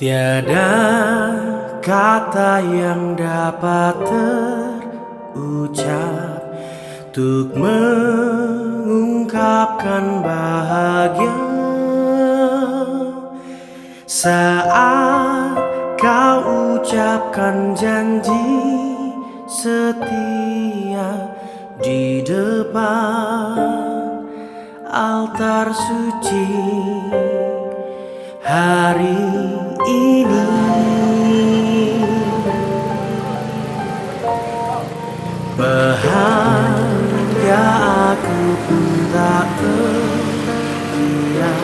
Tiada kata yang dapat terucap untuk mengungkapkan bahagia saat kau ucapkan janji setia di depan altar suci hari ini. Bahagia aku pun tak terkira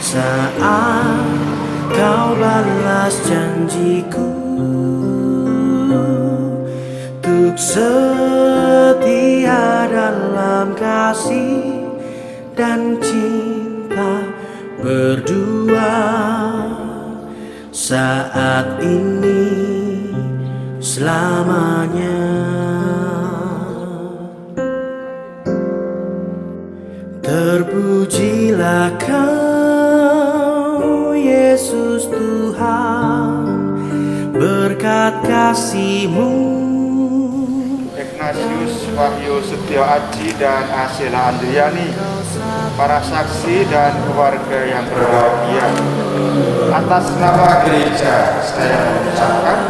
saat kau balas janjiku untuk setia dalam kasih dan cinta berdua saat ini selamanya. Terpujilah kau Yesus Tuhan, berkat kasih-Mu. Ignatius Wahyu Setio Aji dan Asela Andriani, para saksi dan keluarga yang berbahagia, atas nama gereja saya mengucapkan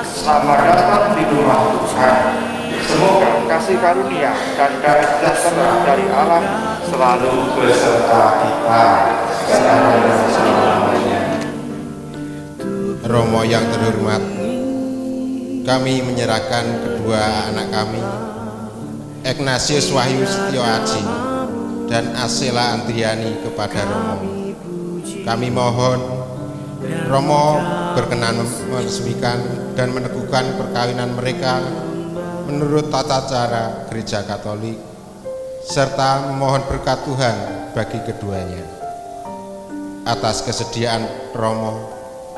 selamat datang di rumah Tuhan. Semoga kasih karunia dan damai sejahtera dari Allah selalu beserta kita selama-lamanya. Romo yang terhormat, kami menyerahkan kedua anak kami, Ignatius Wahyu Setio Aji dan Asela Andriani, kepada Romo. Kami mohon Romo berkenan meresmikan dan meneguhkan perkawinan mereka menurut tata cara Gereja Katolik, serta memohon berkat Tuhan bagi keduanya. Atas kesediaan Romo,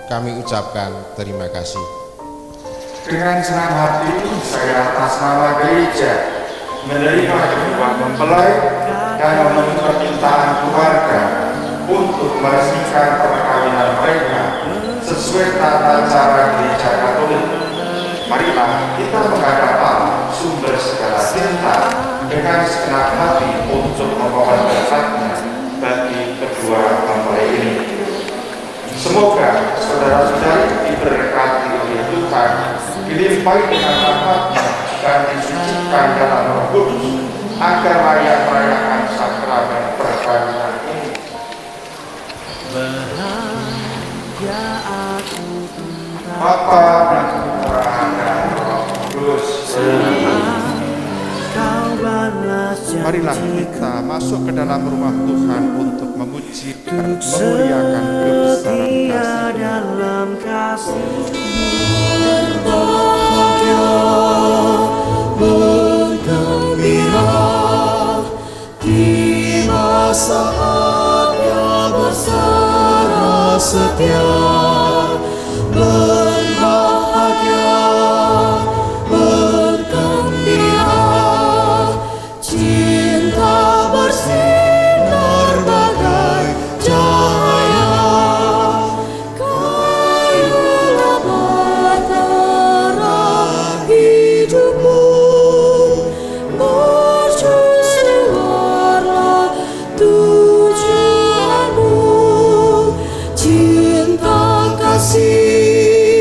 kami ucapkan terima kasih. Dengan senang hati, saya atas nama gereja menerima kedua mempelai dan memenuhi permintaan keluarga untuk meresmikan perkawinan mereka sesuai tata cara Gereja Katolik. Marilah kita menghadap Allah, sumber segala cinta, dengan segenap hati untuk memohon berkatnya bagi kedua mempelai ini. Semoga saudara-saudari diberkati oleh Tuhan, dilimpahi dengan rahmat-Nya dan disucikan dalam Roh Kudus, agar layak merayakan sakramen perkawinan ini. Bahagia aku Bapa dan Putra dan Roh Kudus. Marilah kita masuk ke dalam rumah Tuhan untuk memuji dan memuliakan kebesaran dalam kasih. Berbahagia, bergembira di saatnya bersama setia. Berbahagia, bergembira, cinta bersinar bagai cahaya. Kayulah bahtera hidupmu, bersuarlah tujuanmu, cinta kasih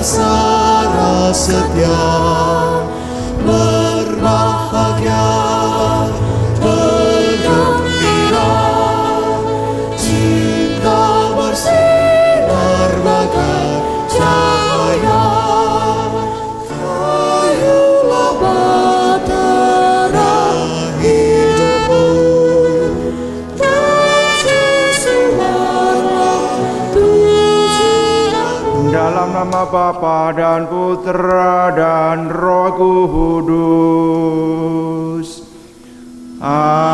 sengsara setia, berbahagia, bergembira, cinta bersinar bagai cahaya. Ayolah bahtera hidupmu, tersusulah tujuan. Dalam nama Bapa dan Putra dan Roh Kudus. Amin.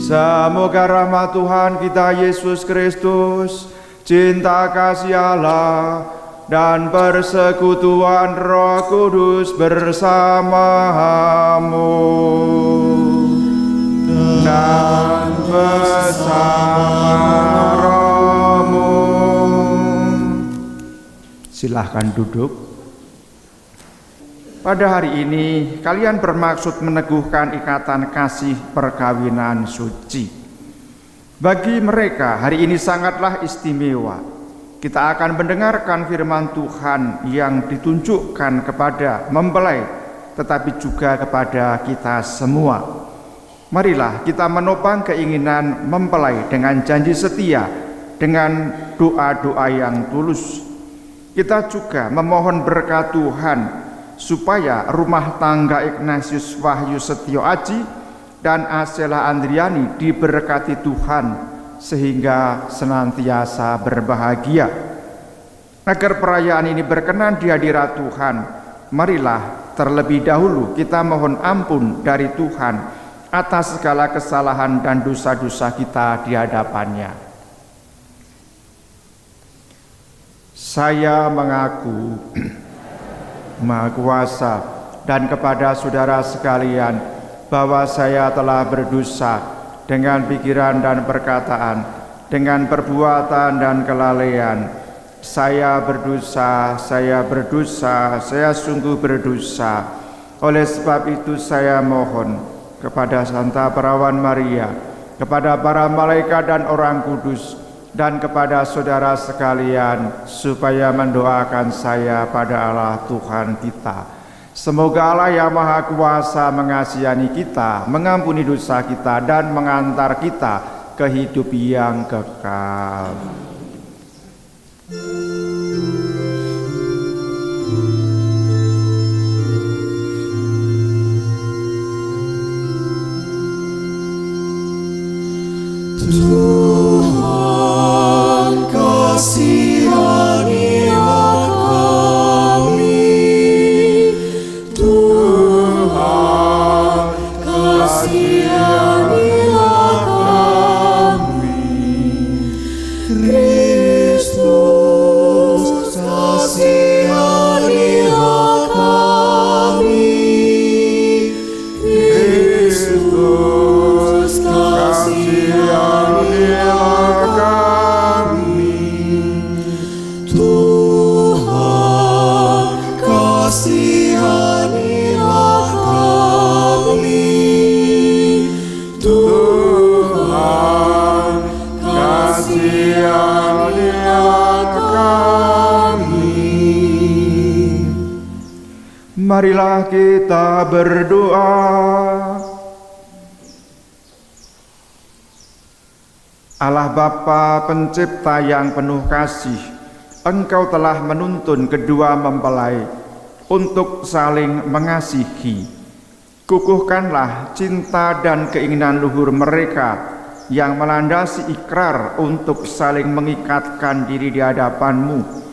Semoga rahmat Tuhan kita Yesus Kristus, cinta kasih Allah, dan persekutuan Roh Kudus bersamamu dan bersama rohmu. Silahkan duduk. Pada hari ini kalian bermaksud meneguhkan ikatan kasih perkawinan suci. Bagi mereka hari ini sangatlah istimewa. Kita akan mendengarkan firman Tuhan yang ditunjukkan kepada mempelai, tetapi juga kepada kita semua. Marilah kita menopang keinginan mempelai dengan janji setia, dengan doa-doa yang tulus. Kita juga memohon berkat Tuhan supaya rumah tangga Ignatius Wahyu Setio Aji dan Asela Andriani diberkati Tuhan sehingga senantiasa berbahagia. Agar perayaan ini berkenan di hadirat Tuhan, marilah terlebih dahulu kita mohon ampun dari Tuhan atas segala kesalahan dan dosa-dosa kita di hadapannya. Saya mengaku Maha Kuasa dan kepada saudara sekalian bahwa saya telah berdosa dengan pikiran dan perkataan, dengan perbuatan dan kelalaian. Saya berdosa, saya sungguh berdosa. Oleh sebab itu saya mohon kepada Santa Perawan Maria, kepada para malaikat dan orang kudus, dan kepada saudara sekalian, supaya mendoakan saya pada Allah Tuhan kita. Semoga Allah yang Maha Kuasa mengasihani kita, mengampuni dosa kita, dan mengantar kita ke hidup yang kekal. Tuhan kasihanilah kami, Tuhan kasihanilah kami, Kristus kasihanilah kami, Kristus kasihanilah kami, Tuhan kasihanilah kami, Tuhan kasihanilah kami. Marilah kita berdoa. Allah Bapa Pencipta yang penuh kasih, Engkau telah menuntun kedua mempelai untuk saling mengasihi. Kukuhkanlah cinta dan keinginan luhur mereka yang melandasi ikrar untuk saling mengikatkan diri di hadapan-Mu.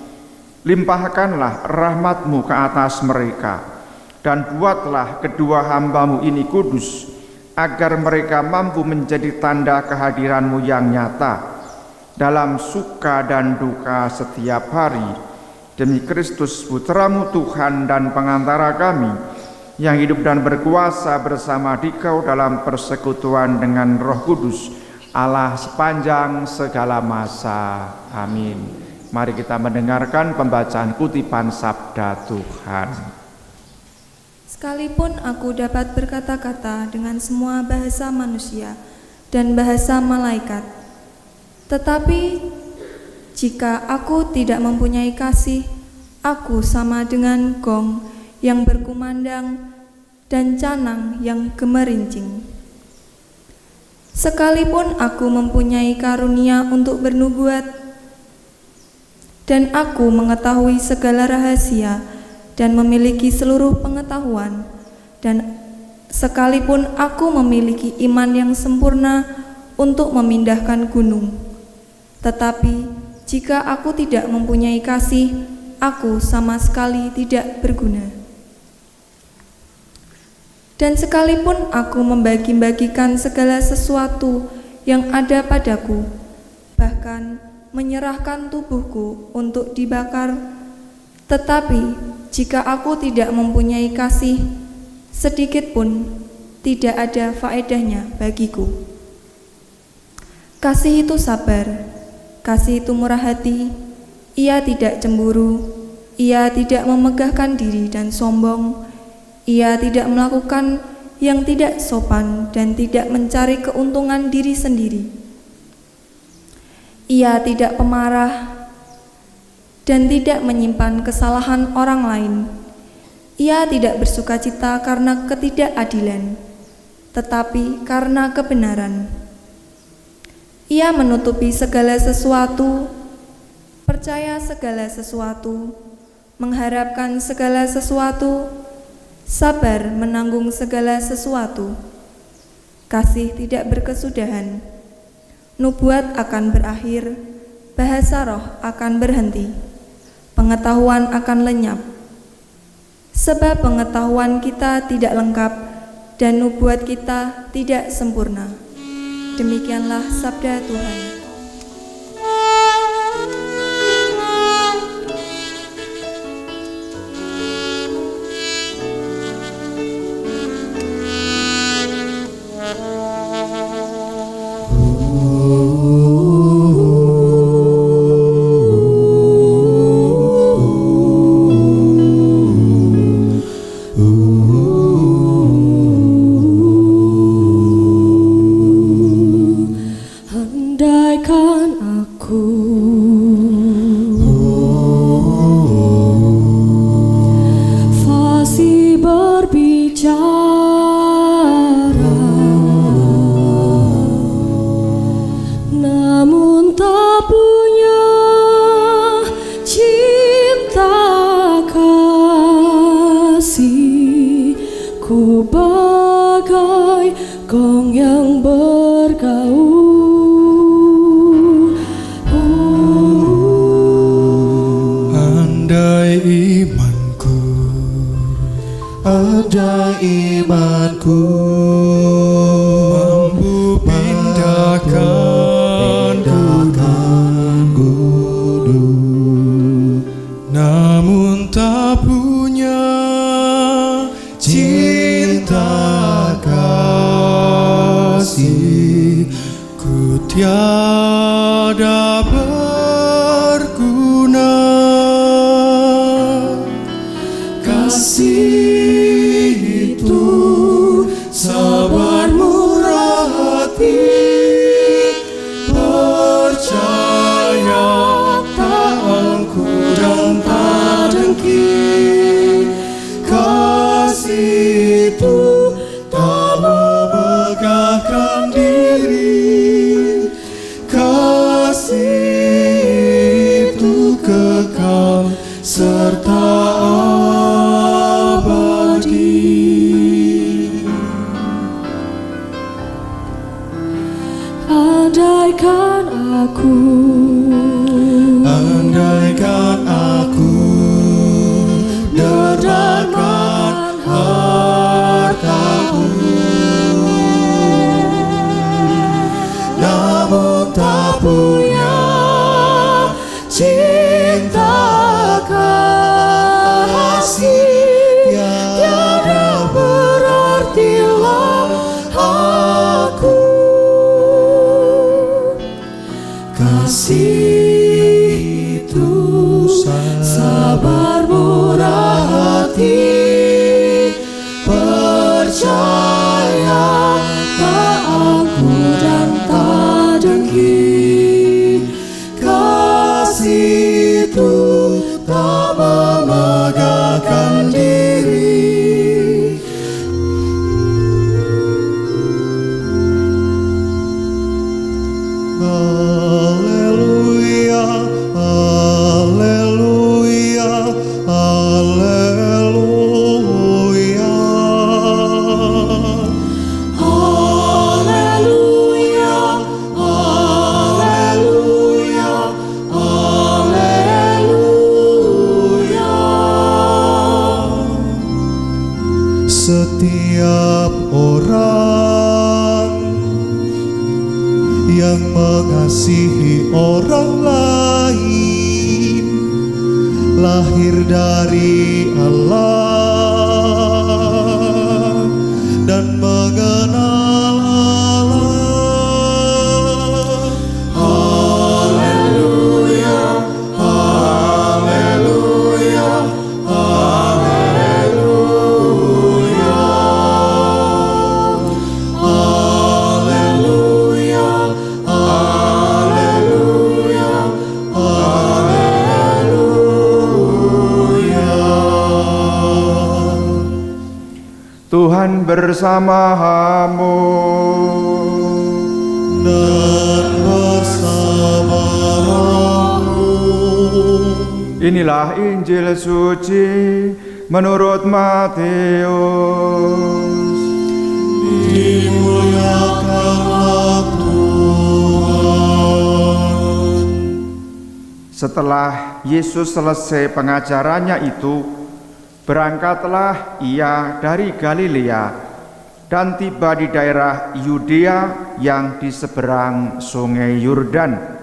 Limpahkanlah rahmat-Mu ke atas mereka, dan buatlah kedua hamba-Mu ini kudus, agar mereka mampu menjadi tanda kehadiran-Mu yang nyata dalam suka dan duka setiap hari. Demi Kristus Putra-Mu Tuhan dan pengantara kami, yang hidup dan berkuasa bersama Dikau dalam persekutuan dengan Roh Kudus, Allah sepanjang segala masa. Amin. Mari kita mendengarkan pembacaan kutipan sabda Tuhan. Sekalipun aku dapat berkata-kata dengan semua bahasa manusia dan bahasa malaikat, tetapi Jika aku tidak mempunyai kasih, aku sama dengan gong yang berkumandang dan canang yang gemerincing. Sekalipun aku mempunyai karunia untuk bernubuat, dan aku mengetahui segala rahasia dan memiliki seluruh pengetahuan, dan sekalipun aku memiliki iman yang sempurna untuk memindahkan gunung, tetapi jika aku tidak mempunyai kasih, aku sama sekali tidak berguna. Dan sekalipun aku membagi-bagikan segala sesuatu yang ada padaku, bahkan menyerahkan tubuhku untuk dibakar, tetapi jika aku tidak mempunyai kasih, sedikit pun tidak ada faedahnya bagiku. Kasih itu sabar, kasih itu murah hati, ia tidak cemburu, ia tidak memegahkan diri dan sombong, ia tidak melakukan yang tidak sopan dan tidak mencari keuntungan diri sendiri. Ia tidak pemarah dan tidak menyimpan kesalahan orang lain. Ia tidak bersukacita karena ketidakadilan, tetapi karena kebenaran. Ia menutupi segala sesuatu, percaya segala sesuatu, mengharapkan segala sesuatu, sabar menanggung segala sesuatu. Kasih tidak berkesudahan, nubuat akan berakhir, bahasa roh akan berhenti, pengetahuan akan lenyap. Sebab pengetahuan kita tidak lengkap dan nubuat kita tidak sempurna. Demikianlah sabda Tuhan. Andaikan aku fasih berbicara, namun tak punya cinta kasih, ku bagai gong yang bergaul. Andai imanku mampu pindahkan gunung, namun tak punya cinta kasih, ku tiada berguna. Kasih itu sabar murah hati, percaya tak angkuh dan tak dengki. Kasih itu tak memegahkan diri, kasih itu kekal serta Andaikan aku dermakan hartaku, namun tak punya cinta kasih, kasih itu tak memegahkan diri. Haleluya, haleluya, haleluya. Haleluya, haleluya, haleluya. Setiap orang yang mengasihi orang lain lahir dari Allah dan mengenal Allah. Haleluya, haleluya, haleluya. Haleluya, haleluya, haleluya. Tuhan bersamamu. Dan bersama rohmu. Inilah Injil suci menurut Matius. Dimuliakanlah Tuhan. Setelah Yesus selesai pengajarannya itu, berangkatlah ia dari Galilea dan tiba di daerah Yudea yang di seberang sungai Yordan.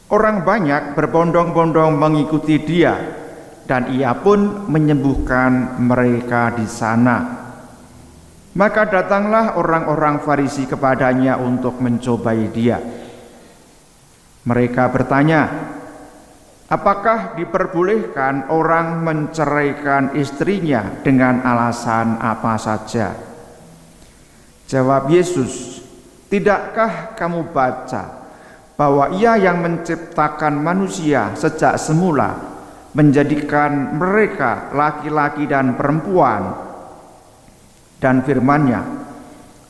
Orang banyak berbondong-bondong mengikuti dia, dan ia pun menyembuhkan mereka di sana. Maka datanglah orang-orang Farisi kepadanya untuk mencobai dia. Mereka bertanya, apakah diperbolehkan orang menceraikan istrinya dengan alasan apa saja? Jawab Yesus, tidakkah kamu baca bahwa Ia yang menciptakan manusia sejak semula menjadikan mereka laki-laki dan perempuan, dan firman-Nya,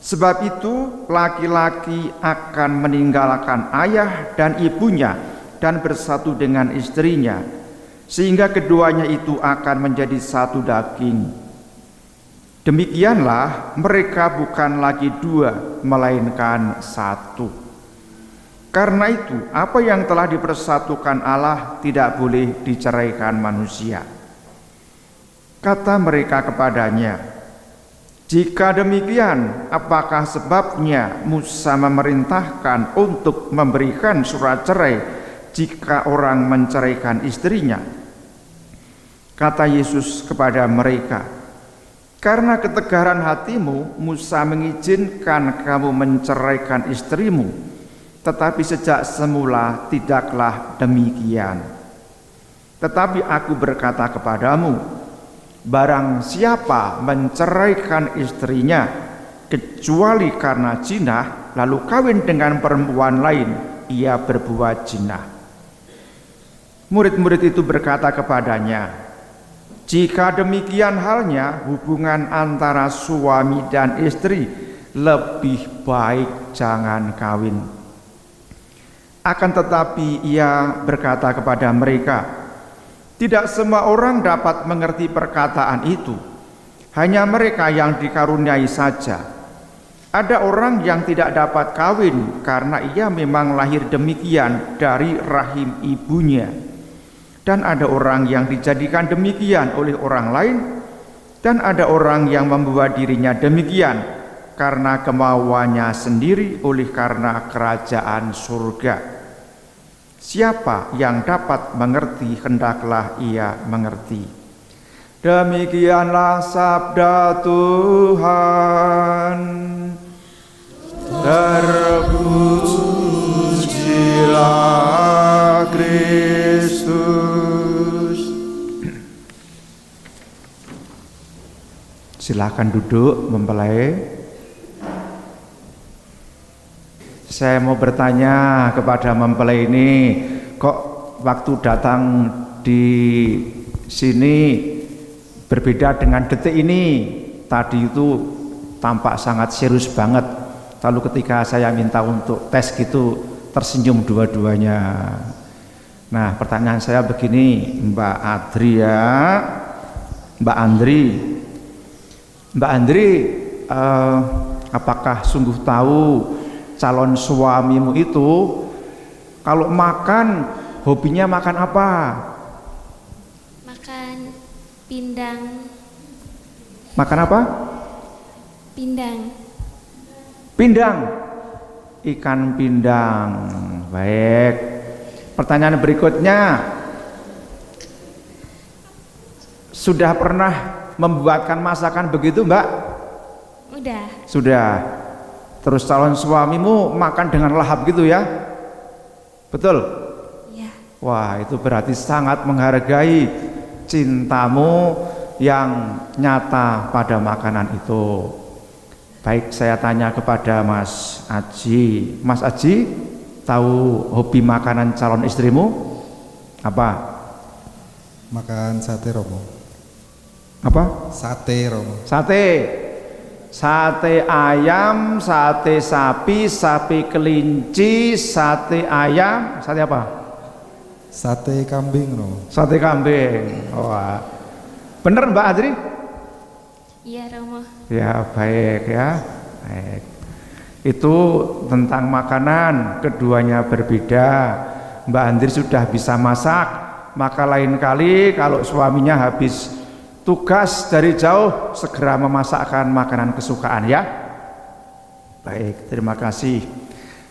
sebab itu laki-laki akan meninggalkan ayah dan ibunya dan bersatu dengan istrinya, sehingga keduanya itu akan menjadi satu daging. Demikianlah mereka bukan lagi dua, melainkan satu. Karena itu, apa yang telah dipersatukan Allah tidak boleh diceraikan manusia. Kata mereka kepadanya, jika demikian, apakah sebabnya Musa memerintahkan untuk memberikan surat cerai jika orang menceraikan istrinya? Kata Yesus kepada mereka, karena ketegaran hatimu, Musa mengizinkan kamu menceraikan istrimu, tetapi sejak semula tidaklah demikian. Tetapi aku berkata kepadamu, barang siapa menceraikan istrinya, kecuali karena zina, lalu kawin dengan perempuan lain, ia berbuat zina. Murid-murid itu berkata kepadanya, jika demikian halnya, hubungan antara suami dan istri lebih baik jangan kawin. Akan tetapi ia berkata kepada mereka, tidak semua orang dapat mengerti perkataan itu, hanya mereka yang dikaruniai saja. Ada orang yang tidak dapat kawin karena ia memang lahir demikian dari rahim ibunya. Dan ada orang yang dijadikan demikian oleh orang lain, dan ada orang yang membuat dirinya demikian karena kemauannya sendiri oleh karena kerajaan surga. Siapa yang dapat mengerti, hendaklah ia mengerti. Demikianlah sabda Tuhan. Terpujilah Kristus. Silakan duduk mempelai. Saya mau bertanya kepada mempelai ini, kok waktu datang di sini berbeda dengan detik ini. Tadi itu tampak sangat serius banget. Lalu ketika saya minta untuk tes gitu, tersenyum dua-duanya. Nah, pertanyaan saya begini, Mbak Adria, Mbak Andri, apakah sungguh tahu calon suamimu itu kalau makan hobinya makan apa? Makan pindang. Makan apa? Pindang. Pindang. Ikan pindang. Baik. Pertanyaan berikutnya. Sudah pernah membuatkan masakan begitu, Mbak? Udah. Sudah. Terus calon suamimu makan dengan lahap gitu ya? Betul? Ya. Wah, itu berarti sangat menghargai cintamu yang nyata pada makanan itu. Baik, saya tanya kepada Mas Aji. Mas Aji, tahu hobi makanan calon istrimu? Apa? Makan sate Romo. Apa? Sate Romo. Sate. Sate ayam, sate sapi, sapi kelinci, sate ayam, sate apa? Sate kambing Romo. Sate kambing. Wah. Bener Mbak Adri? Iya, Romo. Ya, baik ya. Baik. Itu tentang makanan, keduanya berbeda. Mbak Andri sudah bisa masak, maka lain kali kalau suaminya habis tugas dari jauh segera memasakkan makanan kesukaan ya. Baik, terima kasih.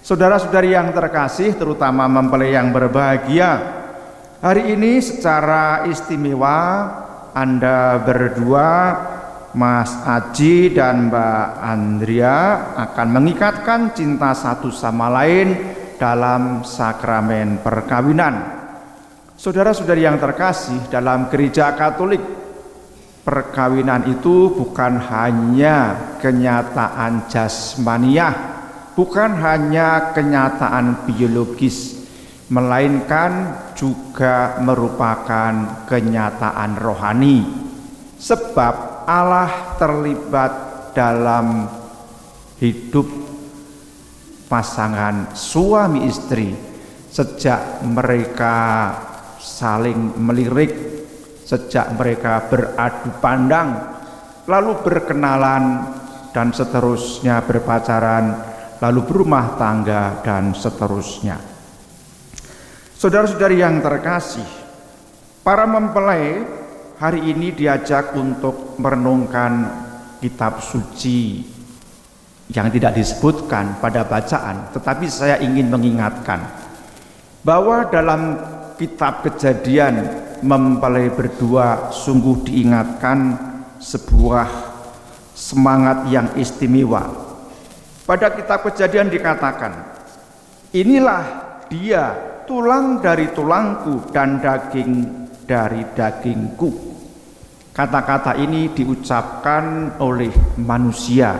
Saudara-saudari yang terkasih, terutama mempelai yang berbahagia, hari ini secara istimewa Anda berdua, Mas Aji dan Mbak Andria, akan mengikatkan cinta satu sama lain dalam sakramen perkawinan. Saudara-saudari yang terkasih, dalam gereja Katolik, perkawinan itu bukan hanya kenyataan jasmaniah, bukan hanya kenyataan biologis, melainkan juga merupakan kenyataan rohani. Sebab Allah terlibat dalam hidup pasangan suami istri sejak mereka saling melirik, sejak mereka beradu pandang, lalu berkenalan, dan seterusnya berpacaran, lalu berumah tangga, dan seterusnya. Saudara-saudari yang terkasih, para mempelai hari ini diajak untuk merenungkan kitab suci yang tidak disebutkan pada bacaan, tetapi saya ingin mengingatkan bahwa dalam kitab Kejadian mempelai berdua sungguh diingatkan sebuah semangat yang istimewa. Pada kitab Kejadian dikatakan, inilah dia, tulang dari tulangku dan daging dari dagingku. Kata-kata ini diucapkan oleh manusia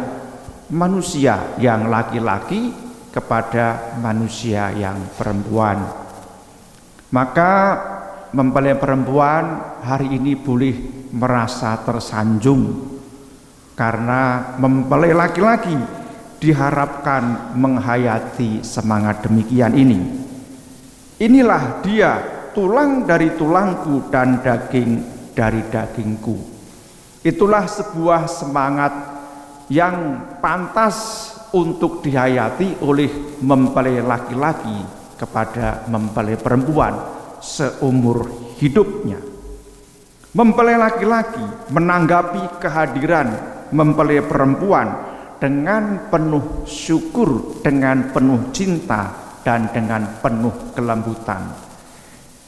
yang laki-laki kepada manusia yang perempuan. Maka mempelai perempuan hari ini boleh merasa tersanjung karena mempelai laki-laki diharapkan menghayati semangat demikian ini. Inilah dia, tulang dari tulangku dan daging dari dagingku. Itulah sebuah semangat yang pantas untuk dihayati oleh mempelai laki-laki kepada mempelai perempuan seumur hidupnya. Mempelai laki-laki menanggapi kehadiran mempelai perempuan dengan penuh syukur, dengan penuh cinta, dan dengan penuh kelembutan.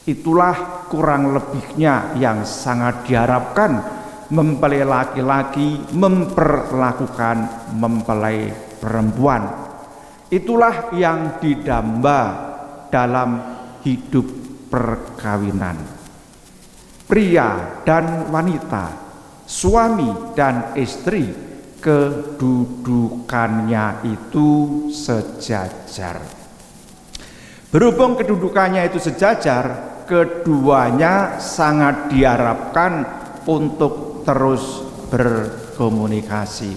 Itulah kurang lebihnya yang sangat diharapkan mempelai laki-laki memperlakukan mempelai perempuan. Itulah yang didamba dalam hidup perkawinan. Pria dan wanita, suami dan istri, kedudukannya itu sejajar. Berhubung kedudukannya itu sejajar, keduanya sangat diharapkan untuk terus berkomunikasi.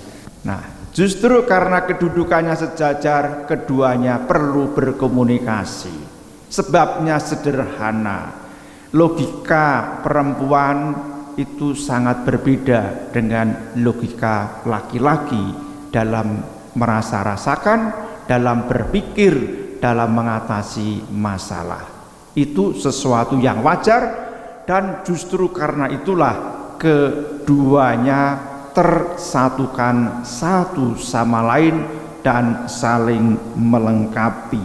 Nah, justru karena kedudukannya sejajar, keduanya perlu berkomunikasi. Sebabnya sederhana, logika perempuan itu sangat berbeda dengan logika laki-laki dalam merasa rasakan, dalam berpikir, dalam mengatasi masalah. Itu sesuatu yang wajar, dan justru karena itulah keduanya tersatukan satu sama lain dan saling melengkapi.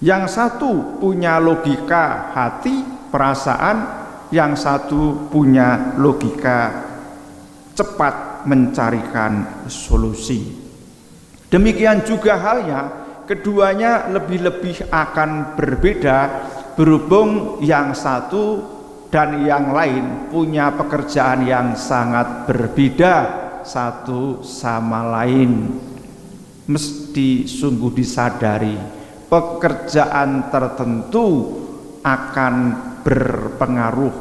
Yang satu punya logika hati, perasaan, yang satu punya logika cepat mencarikan solusi. Demikian juga halnya, keduanya lebih-lebih akan berbeda berhubung yang satu dan yang lain punya pekerjaan yang sangat berbeda satu sama lain. Mesti sungguh disadari, pekerjaan tertentu akan berpengaruh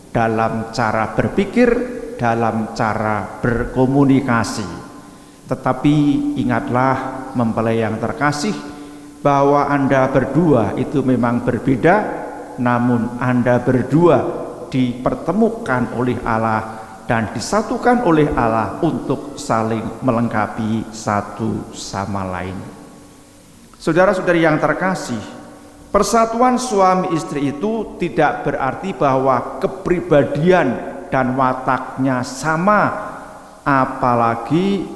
dalam cara berpikir, dalam cara berkomunikasi. Tetapi ingatlah mempelai yang terkasih, bahwa Anda berdua itu memang berbeda, namun Anda berdua dipertemukan oleh Allah dan disatukan oleh Allah untuk saling melengkapi satu sama lain. Saudara-saudari yang terkasih, persatuan suami istri itu tidak berarti bahwa kepribadian dan wataknya sama, apalagi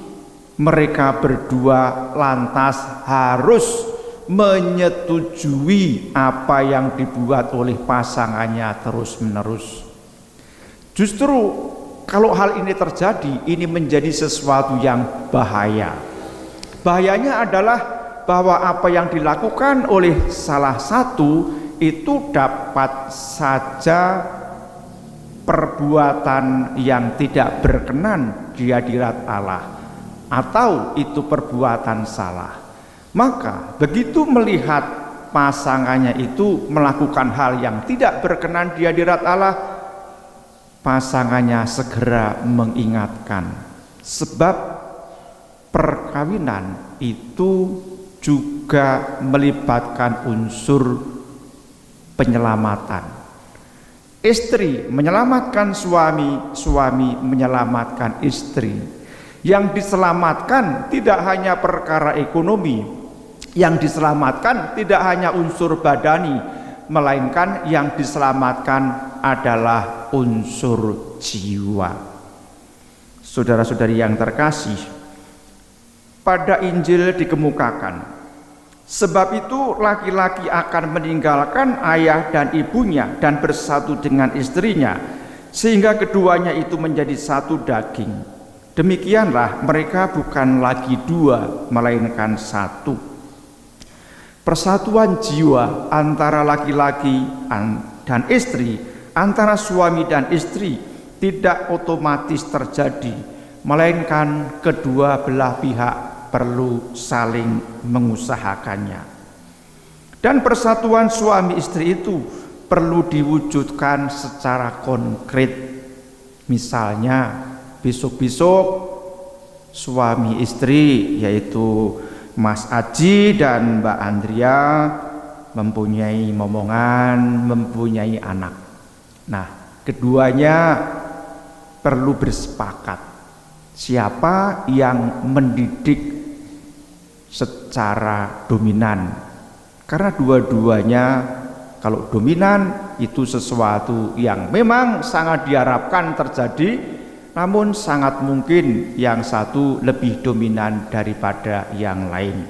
mereka berdua lantas harus menyetujui apa yang dibuat oleh pasangannya terus-menerus. Justru kalau hal ini terjadi, ini menjadi sesuatu yang bahaya. Bahayanya adalah bahwa apa yang dilakukan oleh salah satu itu dapat saja perbuatan yang tidak berkenan di hadirat Allah, atau itu perbuatan salah. Maka begitu melihat pasangannya itu melakukan hal yang tidak berkenan di hadirat Allah, pasangannya segera mengingatkan, sebab perkawinan itu juga melibatkan unsur penyelamatan. Istri menyelamatkan suami, suami menyelamatkan istri. Yang diselamatkan tidak hanya perkara ekonomi, yang diselamatkan tidak hanya unsur badani, melainkan yang diselamatkan adalah unsur jiwa. Saudara-saudari yang terkasih, pada Injil dikemukakan, sebab itu laki-laki akan meninggalkan ayah dan ibunya dan bersatu dengan istrinya, sehingga keduanya itu menjadi satu daging. Demikianlah mereka bukan lagi dua, melainkan satu. Persatuan jiwa antara laki-laki dan istri, antara suami dan istri tidak otomatis terjadi, melainkan kedua belah pihak perlu saling mengusahakannya. Dan persatuan suami istri itu perlu diwujudkan secara konkret. Misalnya besok-besok suami istri, yaitu Mas Aji dan Mbak Andrea, mempunyai momongan, mempunyai anak. Nah, keduanya perlu bersepakat siapa yang mendidik secara dominan. Karena dua-duanya kalau dominan itu sesuatu yang memang sangat diharapkan terjadi, namun sangat mungkin yang satu lebih dominan daripada yang lain.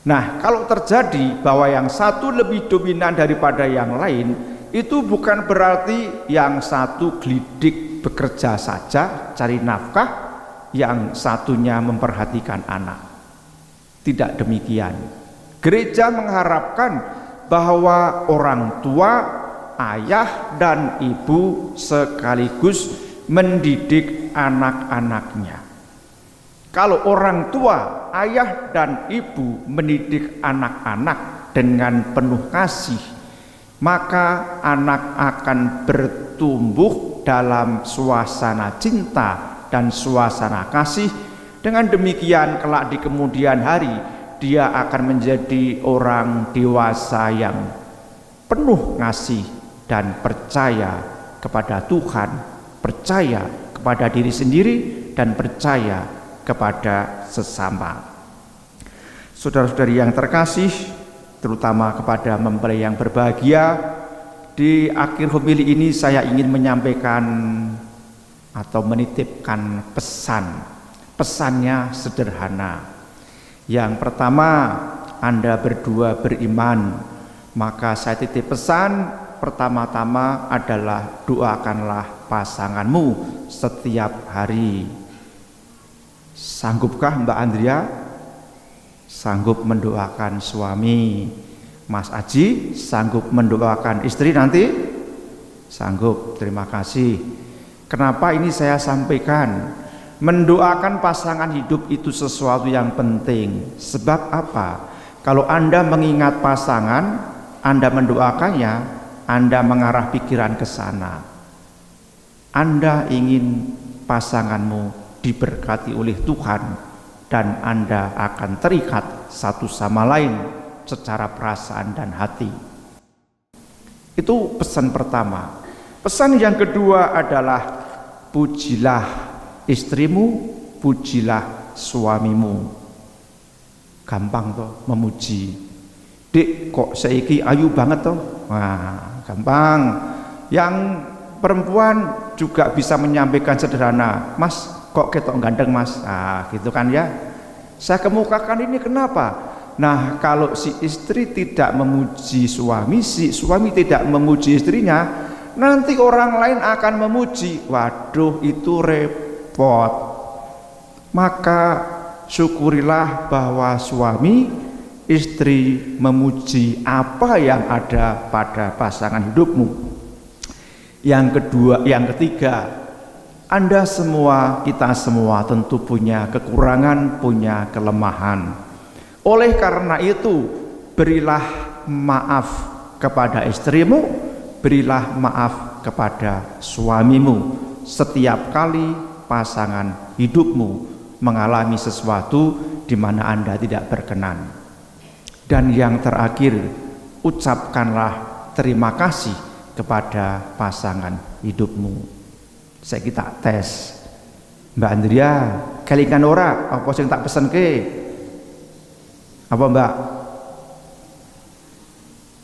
Nah, kalau terjadi bahwa yang satu lebih dominan daripada yang lain, itu bukan berarti yang satu glidik bekerja saja cari nafkah, yang satunya memperhatikan anak. Tidak demikian. Gereja mengharapkan bahwa orang tua, ayah dan ibu sekaligus mendidik anak-anaknya. Kalau orang tua, ayah dan ibu mendidik anak-anak dengan penuh kasih, maka anak akan bertumbuh dalam suasana cinta dan suasana kasih. Dengan demikian kelak di kemudian hari dia akan menjadi orang dewasa yang penuh ngasih dan percaya kepada Tuhan, percaya kepada diri sendiri, dan percaya kepada sesama. Saudara-saudari yang terkasih, terutama kepada mempelai yang berbahagia, di akhir homili ini saya ingin menyampaikan atau menitipkan pesan. Pesannya sederhana. Yang pertama, Anda berdua beriman, maka saya titip pesan pertama-tama adalah doakanlah pasanganmu setiap hari. Sanggupkah Mbak Andrea? Sanggup mendoakan suami? Mas Aji sanggup mendoakan istri nanti? Sanggup, terima kasih. Kenapa ini saya sampaikan? Mendoakan pasangan hidup itu sesuatu yang penting. Sebab apa? Kalau Anda mengingat pasangan, Anda mendoakannya, Anda mengarah pikiran ke sana. Anda ingin pasanganmu diberkati oleh Tuhan, dan Anda akan terikat satu sama lain secara perasaan dan hati. Itu pesan pertama. Pesan yang kedua adalah pujilah istrimu, pujilah suamimu. Gampang toh memuji. Dik, kok saiki ayu banget toh? Wah, gampang. Yang perempuan juga bisa menyampaikan sederhana, Mas, kok ketok ganteng Mas? Ah, gitu kan ya. Saya kemukakan ini kenapa? Nah, kalau si istri tidak memuji suami, si suami tidak memuji istrinya, nanti orang lain akan memuji. Waduh, itu repot. Maka syukurilah bahwa suami istri memuji apa yang ada pada pasangan hidupmu. Yang ketiga, Anda semua, kita semua tentu punya kekurangan, punya kelemahan. Oleh karena itu, berilah maaf kepada istrimu, berilah maaf kepada suamimu setiap kali pasangan hidupmu mengalami sesuatu di mana Anda tidak berkenan. Dan yang terakhir, ucapkanlah terima kasih kepada pasangan hidupmu. Saya kita tes. Mbak Andrea, kelingan ora apa sing tak pesen ke? Apa Mbak?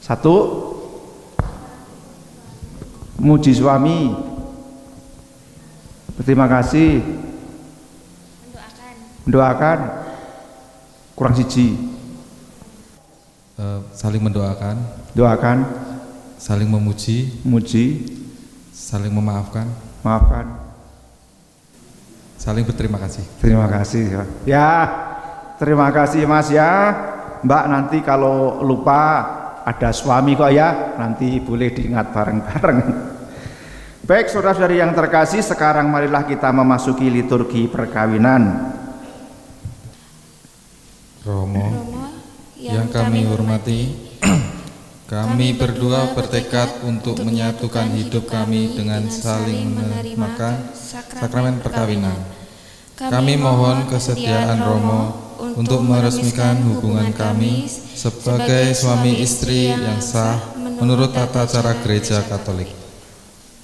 1, muji suami. Terima kasih. Mendoakan. Kurang siji. Saling mendoakan. Doakan. Saling memuji. Muji. Saling memaafkan. Maafkan. Saling berterima kasih. Terima kasih ya. Terima kasih Mas ya. Mbak, nanti kalau lupa ada suami kok ya, nanti boleh diingat bareng-bareng. Baik saudara-saudari yang terkasih, sekarang marilah kita memasuki liturgi perkawinan. Romo yang kami hormati, kami berdua bertekad untuk menyatukan hidup kami dengan saling menerima sakramen perkawinan. Kami mohon kesediaan Romo untuk meresmikan hubungan kami sebagai suami istri yang sah menurut tata cara Gereja Katolik.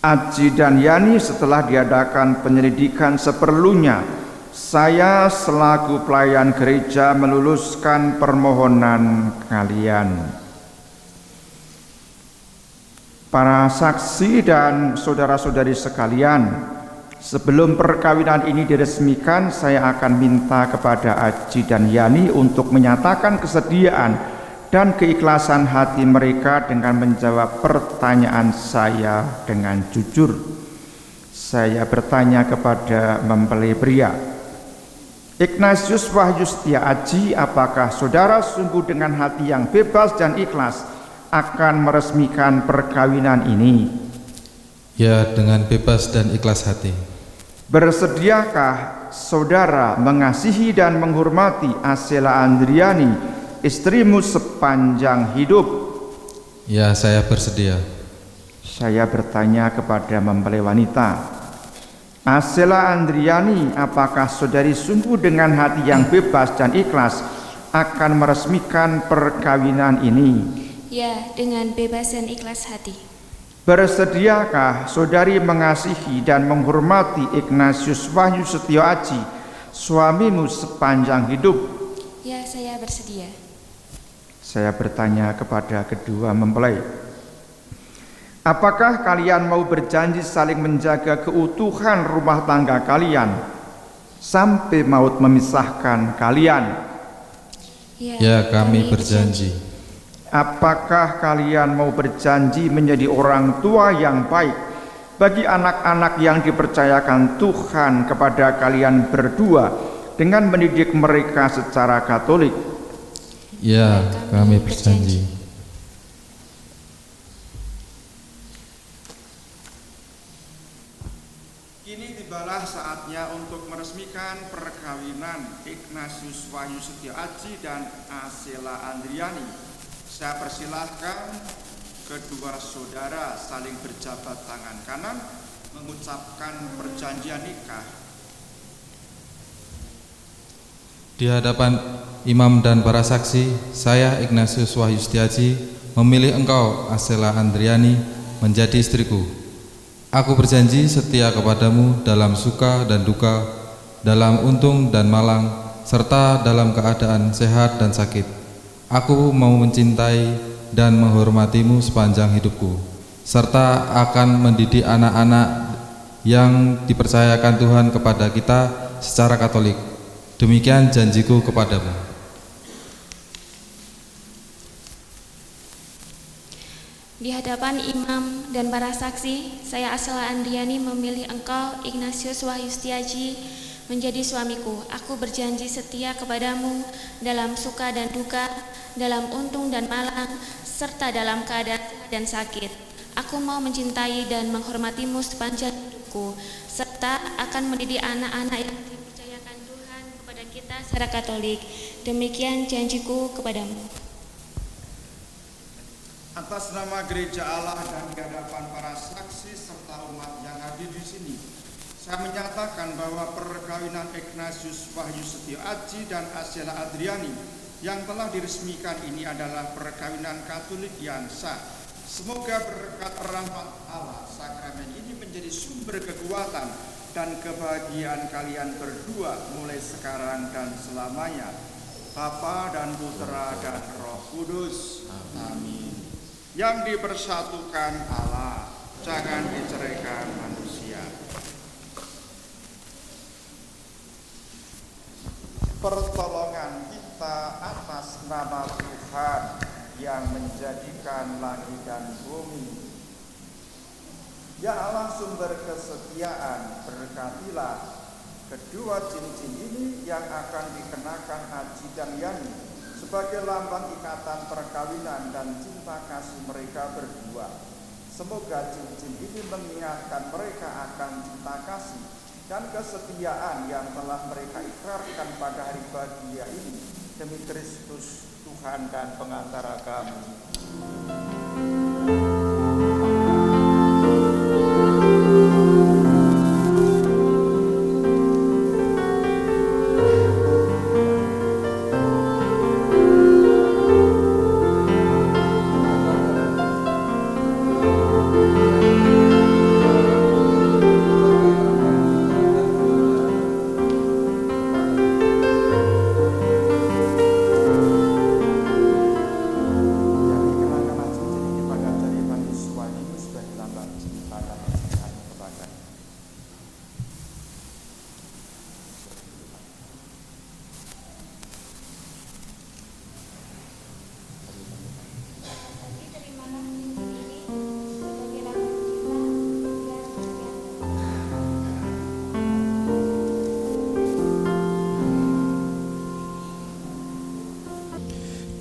Aji dan Yani, setelah diadakan penyelidikan seperlunya, saya selaku pelayan gereja meluluskan permohonan kalian. Para saksi dan saudara-saudari sekalian, sebelum perkawinan ini diresmikan, saya akan minta kepada Aji dan Yani untuk menyatakan kesediaan dan keikhlasan hati mereka dengan menjawab pertanyaan saya dengan jujur. Saya bertanya kepada mempelai pria, Ignatius Wahyu Setia Aji, apakah saudara sungguh dengan hati yang bebas dan ikhlas akan meresmikan perkawinan ini? Ya, dengan bebas dan ikhlas hati. Bersediakah saudara mengasihi dan menghormati Asela Andriani, istrimu sepanjang hidup? Ya, saya bersedia. Saya bertanya kepada mempelai wanita, Asela Andriani, apakah saudari sungguh dengan hati yang bebas dan ikhlas akan meresmikan perkawinan ini? Ya, dengan bebas dan ikhlas hati. Bersediakah saudari mengasihi dan menghormati Ignatius Wahyu Setio Aji, suamimu sepanjang hidup? Ya, saya bersedia. Saya bertanya kepada kedua mempelai, apakah kalian mau berjanji saling menjaga keutuhan rumah tangga kalian sampai maut memisahkan kalian? Ya, kami berjanji. Apakah kalian mau berjanji menjadi orang tua yang baik bagi anak-anak yang dipercayakan Tuhan kepada kalian berdua dengan mendidik mereka secara Katolik? Ya, kami berjanji. Kini tibalah saatnya untuk meresmikan perkawinan Ignatius Wahyu Setio Aji dan Asela Andriani. Saya persilahkan kedua saudara saling berjabat tangan kanan mengucapkan perjanjian nikah. Di hadapan imam dan para saksi, saya Ignatius Wahyu Setio Aji memilih engkau, Asela Andriani, menjadi istriku. Aku berjanji setia kepadamu dalam suka dan duka, dalam untung dan malang, serta dalam keadaan sehat dan sakit. Aku mau mencintai dan menghormatimu sepanjang hidupku, serta akan mendidik anak-anak yang dipercayakan Tuhan kepada kita secara Katolik. Demikian janjiku kepadamu. Di hadapan imam dan para saksi, saya Asela Andriani memilih engkau, Ignatius Wahyu Setio Aji, menjadi suamiku. Aku berjanji setia kepadamu dalam suka dan duka, dalam untung dan malang, serta dalam keadaan sehat dan sakit. Aku mau mencintai dan menghormatimu sepanjang hidupku, serta akan mendidik anak-anak yang dipercayakan Tuhan kepada kita secara Katolik. Demikian janjiku kepadamu. Atas nama Gereja Allah dan di hadapan para saksi serta umat yang hadir di sini, saya menyatakan bahwa perkawinan Ignatius Wahyu Setio Aji dan Asela Andriani yang telah diresmikan ini adalah perkawinan Katolik yang sah. Semoga berkat rahmat Allah, sakramen ini menjadi sumber kekuatan dan kebahagiaan kalian berdua mulai sekarang dan selamanya. Bapa dan Putra dan Roh Kudus. Amin. Yang dipersatukan Allah, jangan diceraikan manusia. Pertolongan kita atas nama Tuhan yang menjadikan langit dan bumi. Ya Allah, sumber kesetiaan, berkatilah kedua cincin ini yang akan dikenakan Aji dan Yani sebagai lambang ikatan perkawinan dan cinta kasih mereka berdua. Semoga cincin ini mengingatkan mereka akan cinta kasih dan kesetiaan yang telah mereka ikrarkan pada hari bahagia ini demi Kristus Tuhan dan pengantara kami.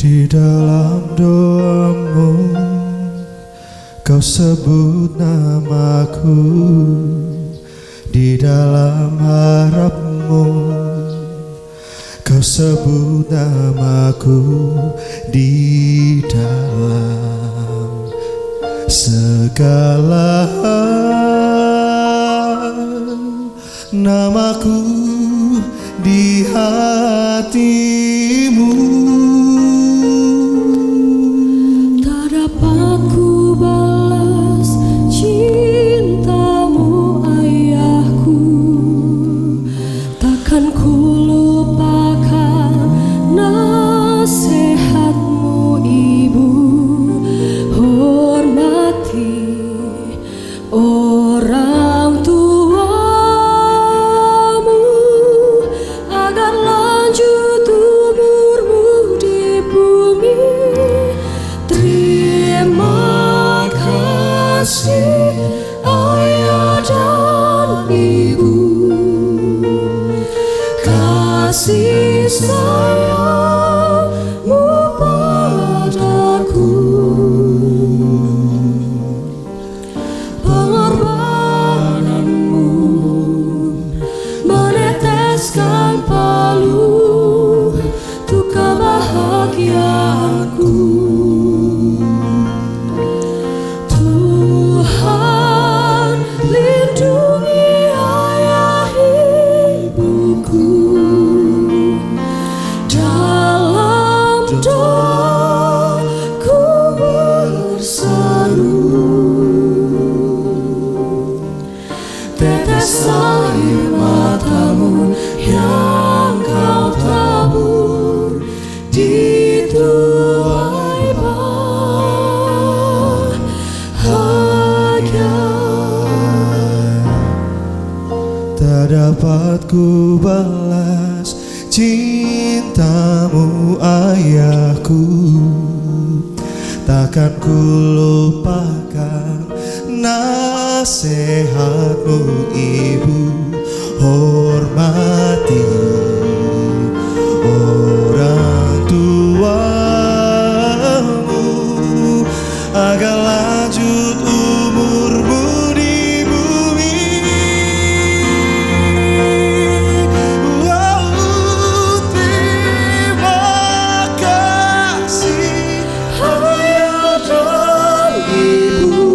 Di dalam doamu kau sebut namaku, di dalam harapmu kau sebut namaku, di dalam segala hal, namaku di hatimu. Tak dapat ku balas cintamu ayahku, takkan ku lupakan nasihatmu ibu. Hormati orang tuamu agar lanjut umurmu di bumi. Terima kasih ayah dan ibu, kasih sayangmu padaku, pengorbananmu meneteskan palu untuk kebahagiaanku. Tuhan lindungi ayah ibuku, dalam doaku berseru, tetes air matamu yang kau tabur di tuai bahagia. Tak dapat ku balas cintamu ayahku, takkan ku lupakan nasihatmu ibu. Hormati orang tuamu agar lanjut umurmu di bumi. Terima kasih ayah dan ibu,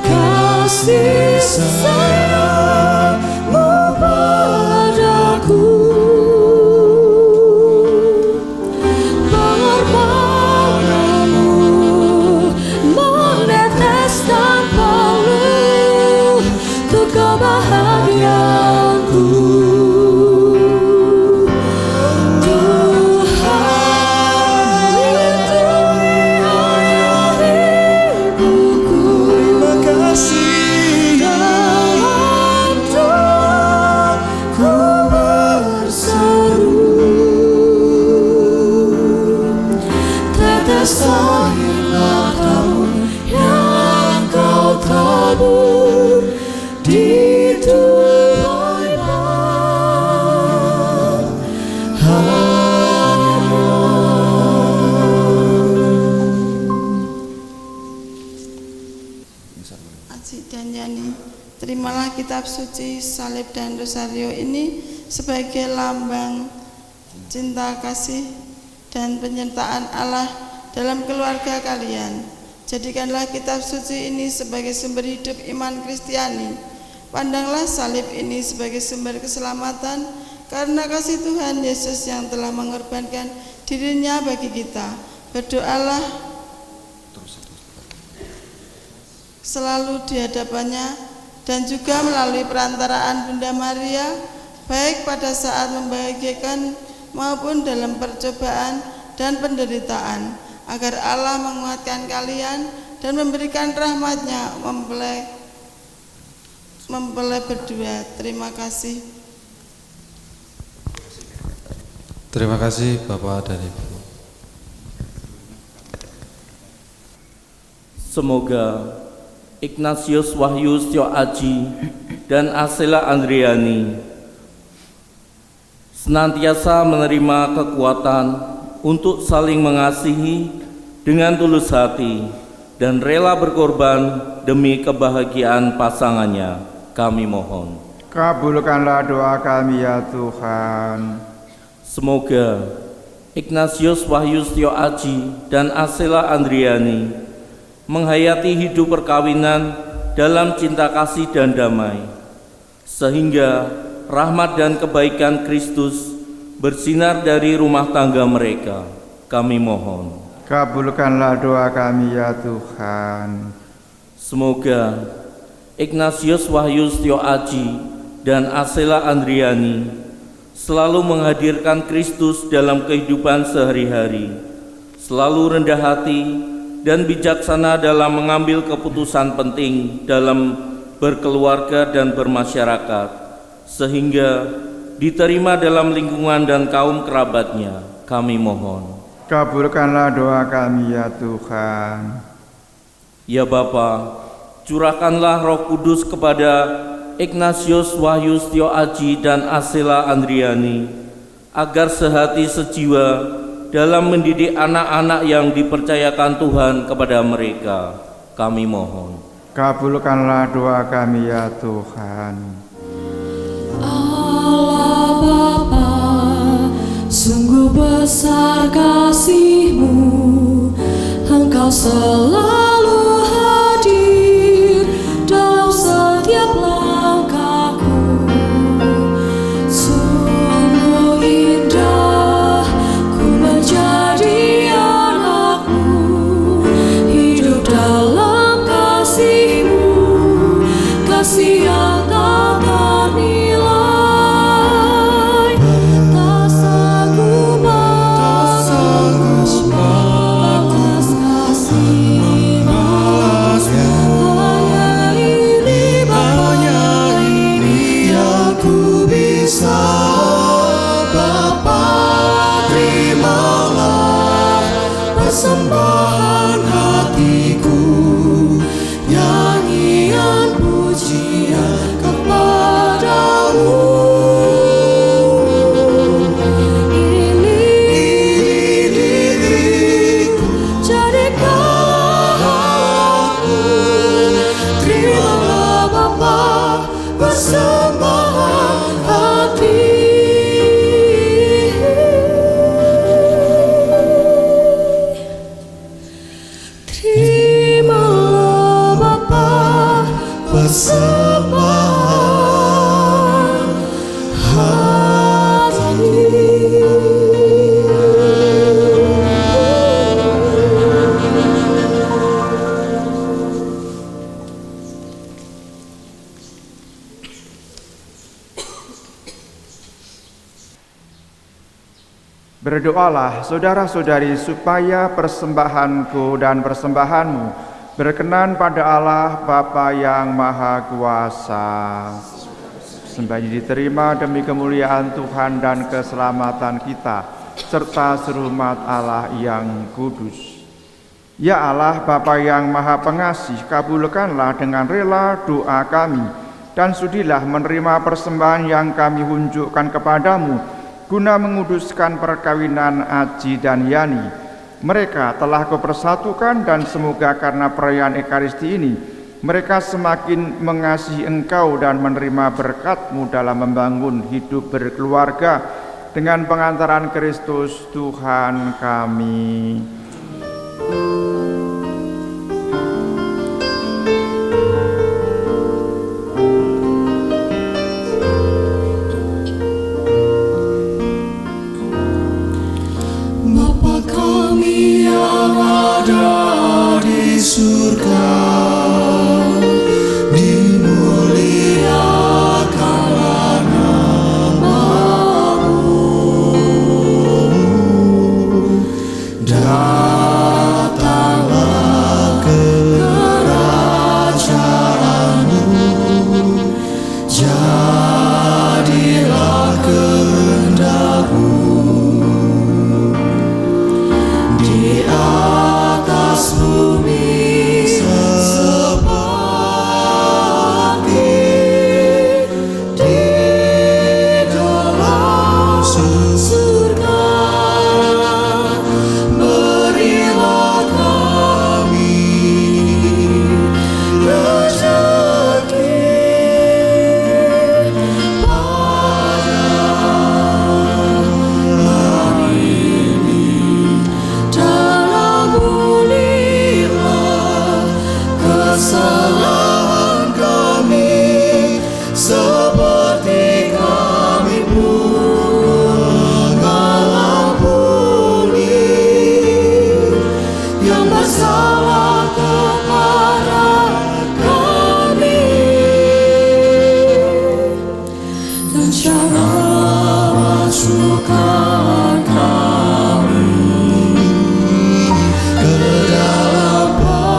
kasih sayangmu padaku, pengorbananmu meneteskan palu untuk kebahagiaanku. Tuhan lindungi ayah ibuku, terima kasih dalam doaku berseru, tetes air matamu yang kau tabur di tuai Aji dan Yani, terimalah kitab suci, salib dan rosario ini sebagai lambang cinta kasih dan penyertaan Allah dalam keluarga kalian. Jadikanlah kitab suci ini sebagai sumber hidup iman Kristiani. Pandanglah salib ini sebagai sumber keselamatan karena kasih Tuhan Yesus yang telah mengorbankan dirinya bagi kita. Berdoalah selalu di hadapannya dan juga melalui perantaraan Bunda Maria, baik pada saat membahagiakan maupun dalam percobaan dan penderitaan, agar Allah menguatkan kalian dan memberikan rahmat-Nya mempelai berdua. Terima kasih. Terima kasih Bapak dan Ibu. Semoga Ignatius Wahyu Setio Aji dan Asela Andriani senantiasa menerima kekuatan untuk saling mengasihi dengan tulus hati dan rela berkorban demi kebahagiaan pasangannya. Kami mohon. Kabulkanlah doa kami ya Tuhan. Semoga Ignatius Wahyu Setio Aji dan Asela Andriani menghayati hidup perkawinan dalam cinta kasih dan damai, sehingga rahmat dan kebaikan Kristus bersinar dari rumah tangga mereka. Kami mohon. Kabulkanlah doa kami ya Tuhan. Semoga Ignatius Wahyu Setio Aji dan Asela Andriani selalu menghadirkan Kristus dalam kehidupan sehari-hari, selalu rendah hati dan bijaksana dalam mengambil keputusan penting dalam berkeluarga dan bermasyarakat, sehingga diterima dalam lingkungan dan kaum kerabatnya. Kami mohon. Kabulkanlah doa kami ya Tuhan. Ya Bapa, curahkanlah Roh Kudus kepada Ignatius Wahyu Setio Aji dan Asela Andriani, agar sehati sejiwa dalam mendidik anak-anak yang dipercayakan Tuhan kepada mereka. Kami mohon. Kabulkanlah doa kami ya Tuhan. Allah Bapa, sungguh besar kasih-Mu, Engkau selalu hadir dalam setiap langkahku. Sungguh indah ku menjadi anak-Mu, hidup dalam kasih-Mu, kasih yang tak ternilai. Tak sanggup balas kasih, hanya ini Bapa yang ku bisa. Bapa, terimalah persembahan hatiku, nyanyian pujian kepadamu. Ini diriku, jadikanlah aku. Terimalah Bapa persembahan hati. Terimalah Bapa persembahan hati. Berdoalah saudara-saudari supaya persembahanku dan persembahanmu berkenan pada Allah Bapa yang Maha Kuasa. Sembah diterima demi kemuliaan Tuhan dan keselamatan kita, serta seluruh umat Allah yang kudus. Ya Allah Bapa yang Maha Pengasih, kabulkanlah dengan rela doa kami, dan sudilah menerima persembahan yang kami unjukkan kepadamu, guna menguduskan perkawinan Aji dan Yani. Mereka telah Kau persatukan, dan semoga karena perayaan Ekaristi ini mereka semakin mengasihi Engkau dan menerima berkat-Mu dalam membangun hidup berkeluarga dengan pengantaran Kristus Tuhan kami. Bapa kami yang ada di surga, dimuliakanlah nama-Mu, datang kesalahan kami, seperti kami pun mengampuni yang bersalah kepada kami. Dan janganlah masukkan kami ke dalam pencobaan,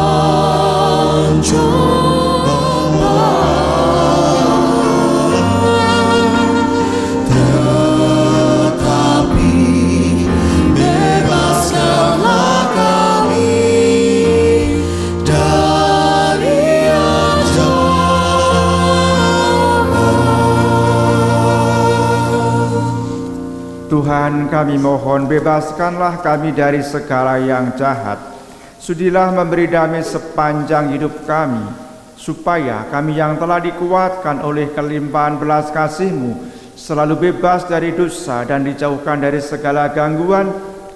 tetapi bebaskanlah kami dari yang Tuhan, kami mohon bebaskanlah kami dari segala yang jahat. Sudilah memberi damai sepanjang hidup kami, supaya kami yang telah dikuatkan oleh kelimpahan belas kasih-Mu selalu bebas dari dosa dan dijauhkan dari segala gangguan,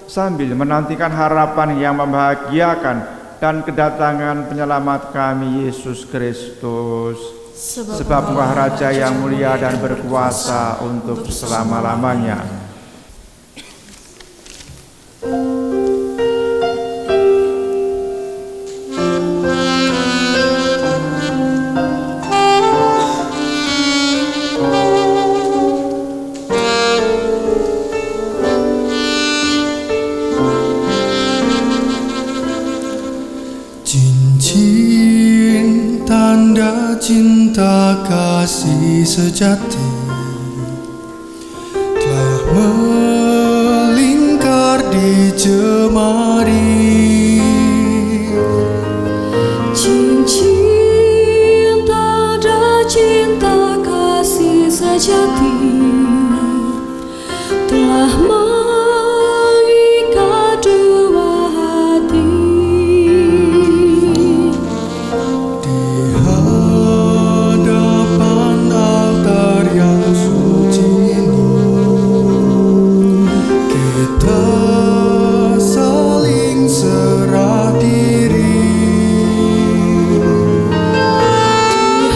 sambil menantikan harapan yang membahagiakan dan kedatangan penyelamat kami, Yesus Kristus. Sebab Engkau Raja yang mulia dan berkuasa untuk selama-lamanya. Cincin tanda cinta kasih sejati telah melingkar di jemari. Cincin tanda cinta kasih sejati telah mengikat dua hati. Hadapan altar yang suci ini, kita saling serah diri. Di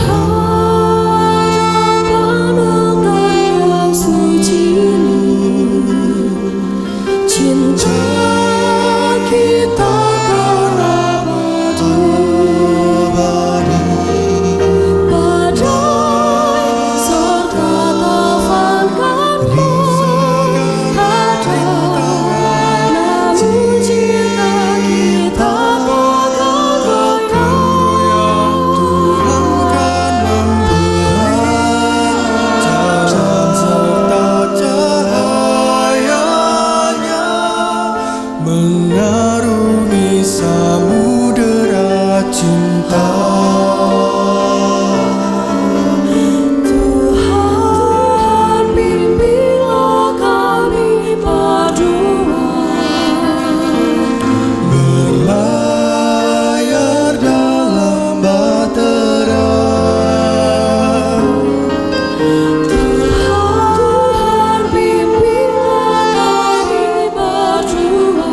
hadapan altar yang suci ini, cinta kita kan abadi. Badai serta taufan kan menghadap, namun cinta kita takkan goyah. Tuhan kan memberi jalan serta cahayanya, mengarungi samudera cinta. Tuhan, bimbinglah kami berdua, Berlayar dalam bahtera. Tuhan, bimbinglah kami berdua,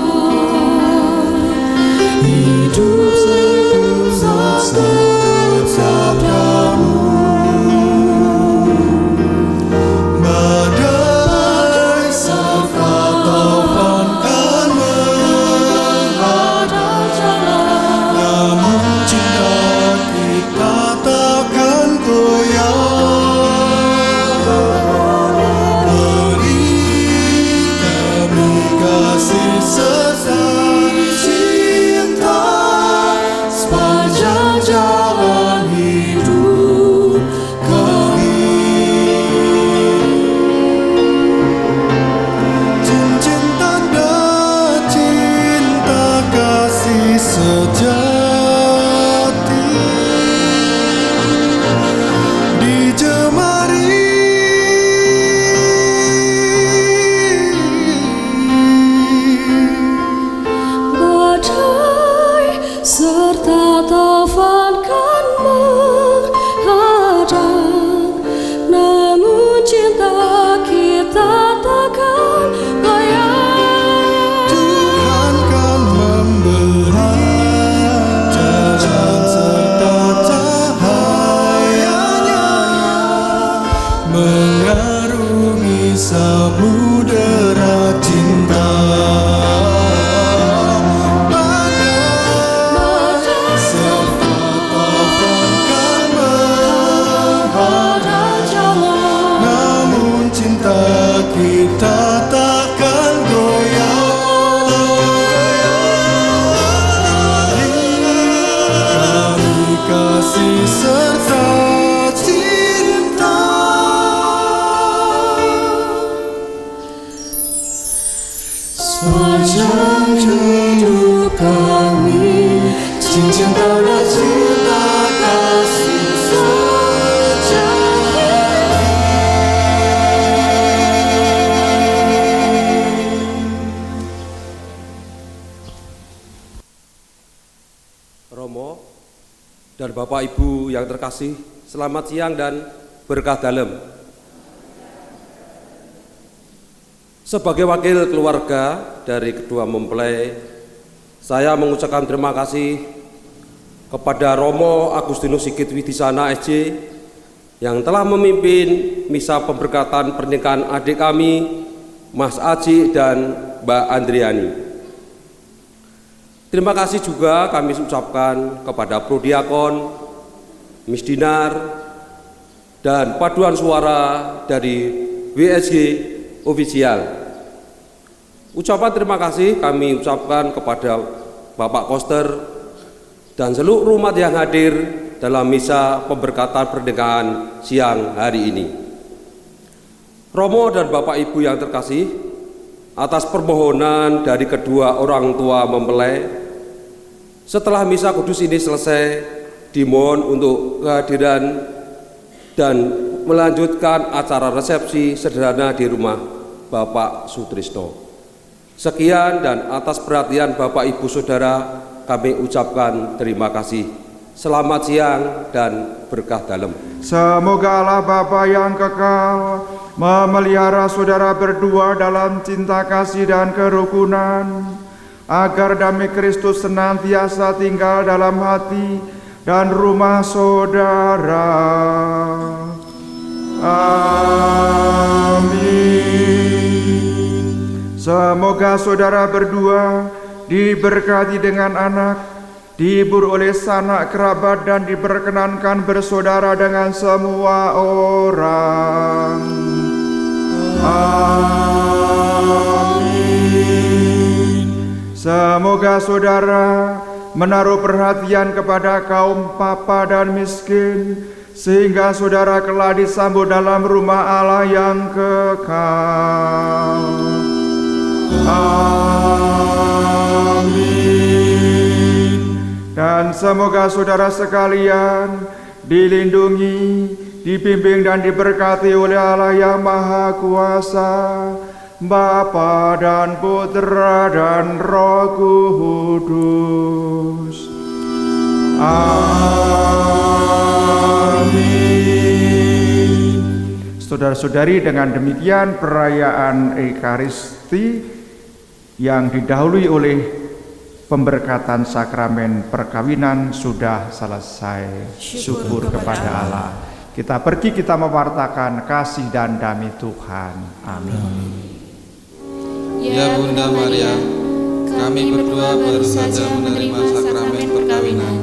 Hidup seturut sabdamu. Badai serta taufan kan menghadap, namun cinta kita takkan goyah. Beri kami kasih sesat cinta sepanjang jalan hidup kami. Cincin tanda cinta kasih sejati di jemari. badai serta taufan kan menghadang, namun cinta kita takkan goyah. Tuhan kan memberi jalan serta kita takkan goyah. Kami kasih serta cinta. Sepanjang hidup kami, cincin tanda cinta kasih sejati. Romo dan Bapak Ibu yang terkasih, selamat siang dan berkah dalam. Sebagai wakil keluarga dari kedua mempelai, saya mengucapkan terima kasih kepada Romo Agustinus Sigit Widisana SJ yang telah memimpin misa pemberkatan pernikahan adik kami, Mas Aji dan Mbak Andriani. Terima kasih juga kami ucapkan kepada Prodiakon, Miss Dinar, dan paduan suara dari WSG Ofisial. Ucapan terima kasih kami ucapkan kepada Bapak Koster dan seluruh umat yang hadir dalam misa pemberkatan pernikahan siang hari ini. Romo dan Bapak Ibu yang terkasih, atas permohonan dari kedua orang tua mempelai, setelah misa kudus ini selesai, dimohon untuk kehadiran dan melanjutkan acara resepsi sederhana di rumah Bapak Sutrisno. Sekian, dan atas perhatian Bapak Ibu Saudara kami ucapkan terima kasih. Selamat siang dan berkah dalam. Semoga Allah Bapa yang kekal memelihara saudara berdua dalam cinta kasih dan kerukunan, agar damai Kristus senantiasa tinggal dalam hati dan rumah saudara. Amin. Semoga saudara berdua diberkati dengan anak, dihibur oleh sanak kerabat, dan diperkenankan bersaudara dengan semua orang. Amin. Semoga saudara menaruh perhatian kepada kaum papa dan miskin, sehingga saudara kelak disambut dalam rumah Allah yang kekal. Amin. Dan semoga saudara sekalian dilindungi, dibimbing dan diberkati oleh Allah yang Maha Kuasa, Bapa dan Putra dan Roh Kudus. Amin. Saudara-saudari, dengan demikian perayaan Ekaristi yang didahului oleh pemberkatan sakramen perkawinan sudah selesai. Syukur kepada Allah. Kita pergi, kita mewartakan kasih dan damai Tuhan. Amin. Ya Bunda Maria, kami berdua baru saja menerima sakramen perkawinan.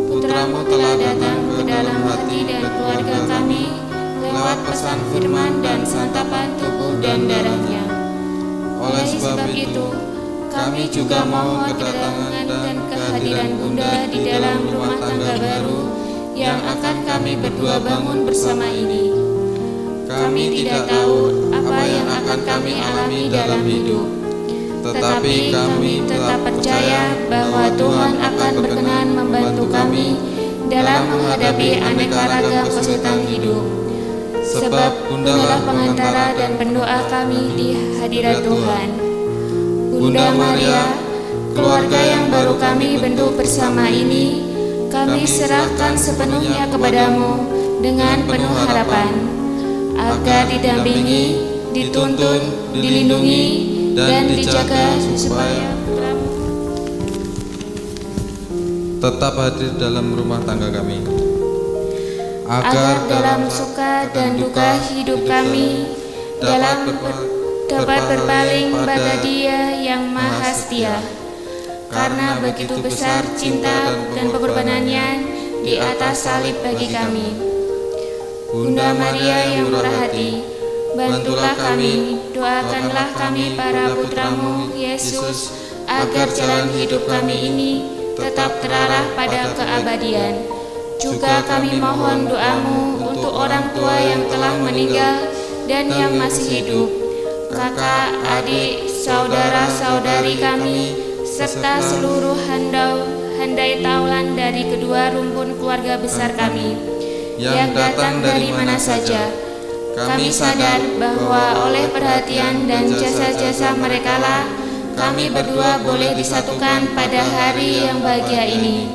Putramu telah datang ke dalam hati dan keluarga kami lewat pesan firman dan santapan tubuh dan darahnya. Oleh sebab itu, kami juga mau kedatangan dan kehadiran Bunda di dalam rumah tangga baru yang akan kami berdua bangun bersama ini. Kami tidak tahu apa yang akan kami alami dalam hidup, tetapi kami tetap percaya bahwa Tuhan akan berkenan membantu kami dalam menghadapi aneka ragam kesulitan hidup. Sebab Bundalah pengantara dan pendoa kami di hadirat Tuhan. Bunda Maria, keluarga yang baru kami bentuk bersama ini, kami serahkan sepenuhnya kepadamu dengan penuh harapan, agar didampingi, dituntun, dilindungi, dan dijaga supaya putramu tetap hadir dalam rumah tangga kami, agar dalam suka dan duka hidup kami dapat berpaling pada Dia yang Maha Setia, karena begitu besar cinta dan pengorbanannya di atas salib bagi kami. Bunda Maria yang murah hati, Bantulah kami, doakanlah kami para putramu, Yesus, agar jalan hidup kami ini tetap terarah pada keabadian. Juga kami mohon doamu untuk orang tua yang telah meninggal dan yang masih hidup, kakak, adik, saudara-saudari kami, serta seluruh handai taulan dari kedua rumpun keluarga besar kami, yang datang dari mana saja. Kami sadar bahwa oleh perhatian dan jasa-jasa merekalah kami berdua boleh disatukan pada hari yang bahagia ini.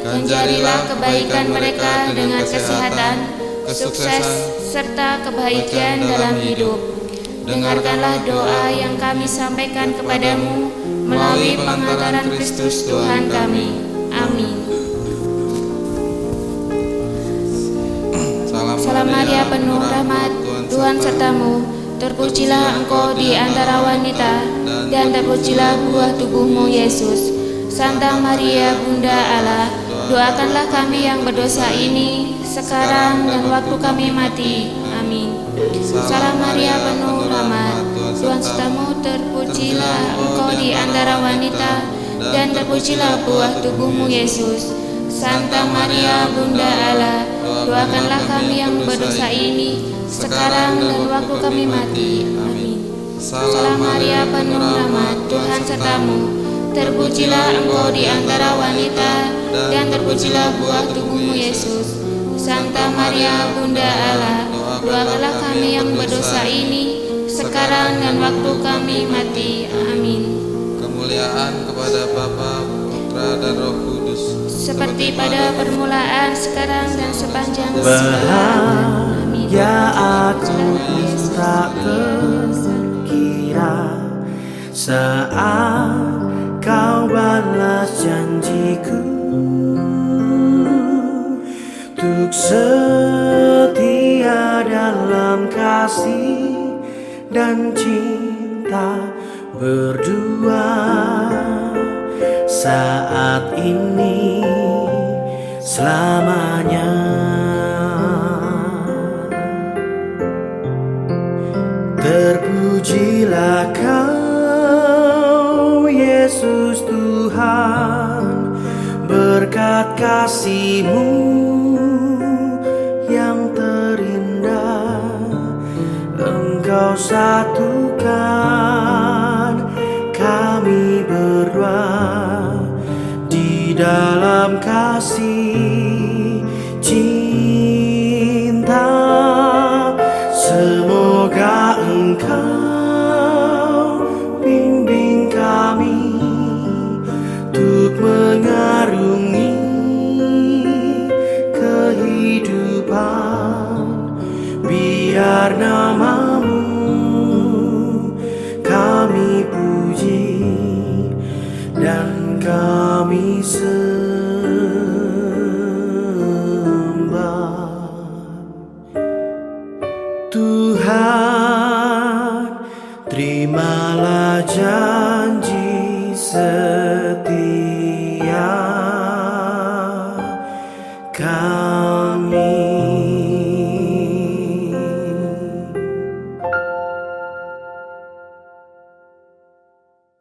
Ganjarilah kebaikan mereka dengan kesehatan, sukses, serta kebahagiaan dalam hidup. Dengarkanlah doa yang kami sampaikan kepadamu melalui pengantaran Kristus Tuhan kami. Amin. Salam Maria, penuh rahmat, Tuhan sertamu. Terpujilah engkau di antara wanita, dan terpujilah buah tubuhmu, Yesus. Santa Maria, Bunda Allah, doakanlah kami yang berdosa ini, sekarang dan waktu kami mati. Amin. Salam Maria, penuh rahmat, Tuhan sertamu. Terpujilah engkau di antara wanita, dan terpujilah buah tubuhmu, Yesus. Santa Maria, Bunda Allah, doakanlah kami yang berdosa ini, sekarang dan waktu kami mati. Amin. Salam Maria, penuh rahmat, Tuhan sertamu. Terpujilah engkau di antara wanita, dan terpujilah buah tubuhmu, Yesus. Santa Maria, Bunda Allah, doakanlah kami yang berdosa ini, sekarang dan waktu kami mati. Amin. Kemuliaan kepada Bapa, Putra, dan Roh Kudus, seperti pada permulaan, sekarang, dan sepanjang zaman. Amin. Ya aku tak terkira saat kau balas janjiku untuk setia dalam kasih dan cinta berdua saat ini selamanya. Terpujilah kau, Yesus Tuhan, berkat kasih-Mu yang terindah. Engkau satukan kami berdua di dalam kasih cinta. Semoga Engkau bimbing kami untuk mengarungi kehidupan, biar nama-Mu kami puji dan kami sembah. Tuhan, terimalah janji setia